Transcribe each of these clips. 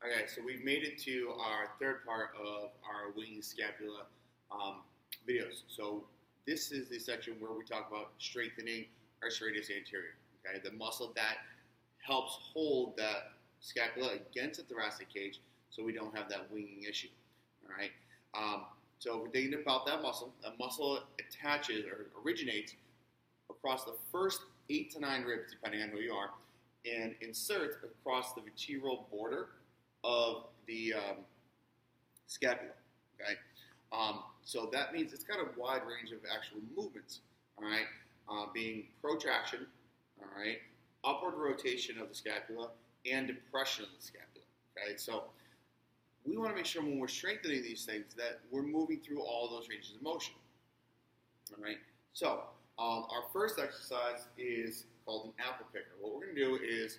Okay, so we've made it to our third part of our winging scapula videos. So this is the section where we talk about strengthening our serratus anterior. Okay, the muscle that helps hold that scapula against the thoracic cage, so we don't have that winging issue. All right. So we're thinking about that muscle. That muscle attaches or originates across the first 8 to 9 ribs, depending on who you are, and inserts across the vertebral border of the scapula. Okay, so that means it's got a wide range of actual movements. All right, being protraction, all right, upward rotation of the scapula, and depression of the scapula. Okay, so we want to make sure when we're strengthening these things that we're moving through all those ranges of motion. All right, so our first exercise is called an apple picker. What we're going to do is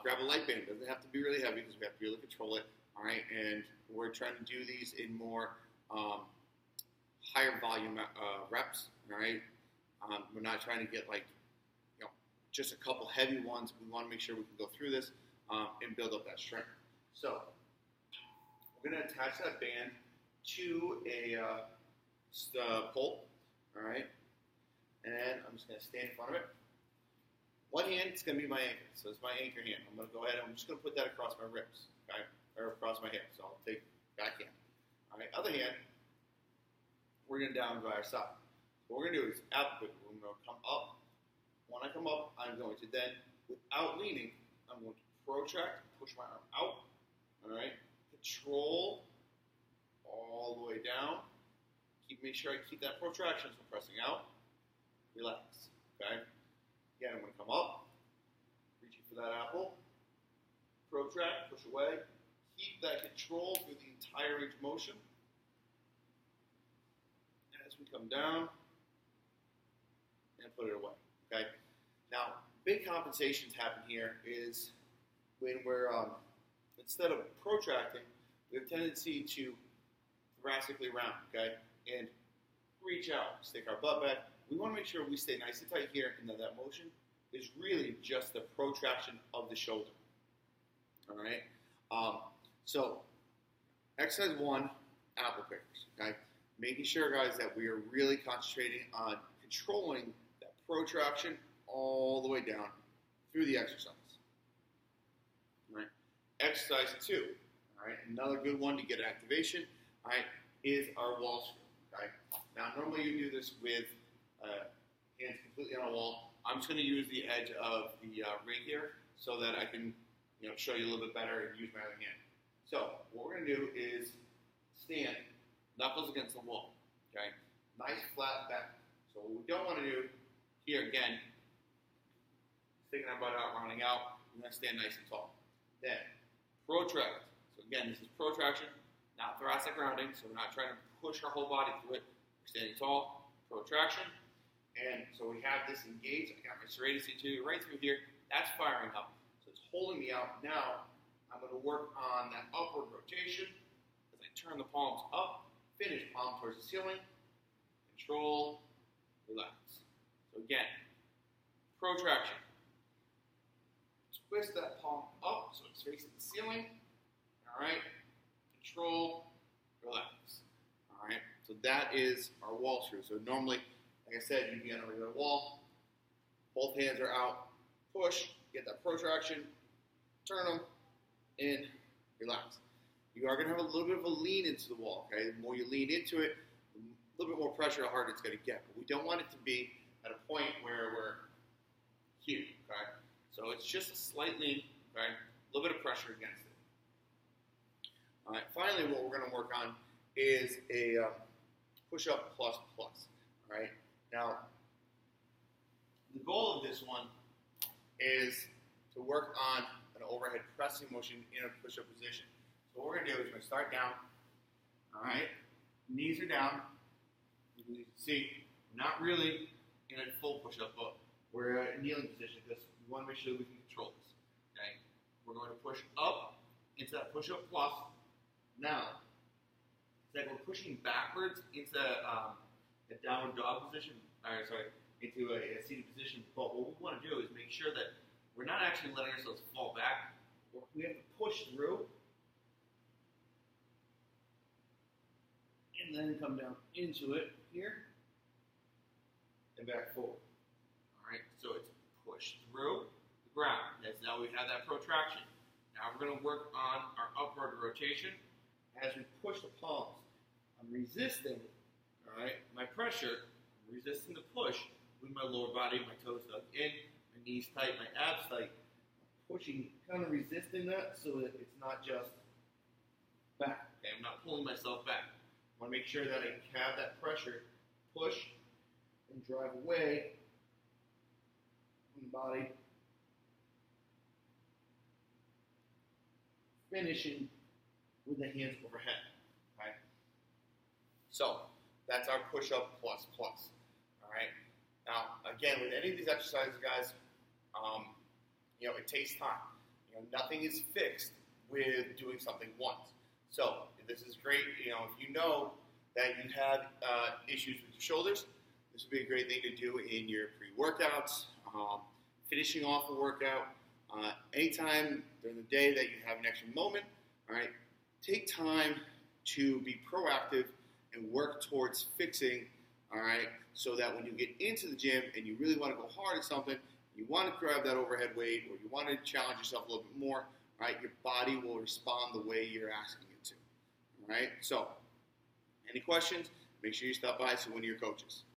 grab a light band. It doesn't have to be really heavy because we have to be able to control it. All right, and we're trying to do these in more higher volume reps. All right, we're not trying to get just a couple heavy ones. We want to make sure we can go through this and build up that strength. So we're going to attach that band to a pole. All right, and I'm just going to stand in front of it. One hand is going to be my anchor, so it's my anchor hand. I'm going to go ahead and I'm just going to put that across my ribs, okay, or across my hips. So I'll take back hand. All right, other hand, we're going to down by our side. What we're going to do is apple picker. We're going to come up. When I come up, I'm going to then, without leaning, I'm going to protract, push my arm out. All right, control all the way down. Make sure I keep that protraction, so I'm pressing out. Relax. Okay. Again, I'm going to come up, reaching for that apple, protract, push away, keep that control through the entire range of motion. As we come down, and put it away. Okay. Now, big compensations happen here is when we're instead of protracting, we have a tendency to thoracically round. Okay, and reach out, stick our butt back. We want to make sure we stay nice and tight here, and that motion is really just the protraction of the shoulder. All right. So, exercise 1, apple pickers. Okay, making sure, guys, that we are really concentrating on controlling that protraction all the way down through the exercise. All right. Exercise 2. All right. Another good one to get activation. All right, is our wall screw. Okay. Now, normally you do this with hands completely on a wall. I'm just going to use the edge of the ring here so that I can show you a little bit better and use my other hand. So what we're going to do is stand knuckles against the wall. Okay, nice flat back. So what we don't want to do here again, sticking our butt out, rounding out. We're going to stand nice and tall. Then protract. So again, this is protraction, not thoracic rounding. So we're not trying to push our whole body through it. We're standing tall, protraction. And so we have this engaged. I got my serratus anterior right through here. That's firing up. So it's holding me out. Now I'm going to work on that upward rotation as I turn the palms up, finish palm towards the ceiling, control, relax. So again, protraction. Twist that palm up so it's facing the ceiling. All right. Control, relax. All right. So that is our wall screw. So normally, like I said, you'd be on a regular wall. Both hands are out. Push. Get that protraction. Turn them. In. Relax. You are going to have a little bit of a lean into the wall. Okay. The more you lean into it, a little bit more pressure, the harder it's going to get. But we don't want it to be at a point where we're here. Okay. So it's just a slight lean. Okay. A little bit of pressure against it. All right. Finally, what we're going to work on is a push-up plus plus. All right. Now, the goal of this one is to work on an overhead pressing motion in a push-up position. So what we're going to do is we're going to start down. All right. Knees are down. You can see, not really in a full push-up, but we're in a kneeling position because we want to make sure that we can control this. Okay. We're going to push up into that push-up plus. Now, it's like we're pushing backwards into a downward dog position, into a seated position. But what we want to do is make sure that we're not actually letting ourselves fall back. We have to push through and then come down into it here, and back forward. All right, so it's push through the ground. Yes, now we have that protraction. Now we're going to work on our upward rotation as we push the palms. I'm resisting, all right, my pressure. I'm resisting the push with my lower body, my toes dug in, my knees tight, my abs tight. Pushing, kind of resisting that so that it's not just back. Okay, I'm not pulling myself back. I want to make sure that I have that pressure, push, And drive away from the body. Finishing with the hands overhead. Okay? So that's our push-up plus plus. All right. Now, again, with any of these exercises, guys, it takes time. Nothing is fixed with doing something once. So this is great. If you know that you have issues with your shoulders, this would be a great thing to do in your pre-workouts, finishing off a workout, anytime during the day that you have an extra moment. All right, take time to be proactive and work towards fixing. All right, so that when you get into the gym and you really want to go hard at something, you want to grab that overhead weight, or you want to challenge yourself a little bit more. All right, your body will respond the way you're asking it to. All right, so any questions? Make sure you stop by and see one of your coaches.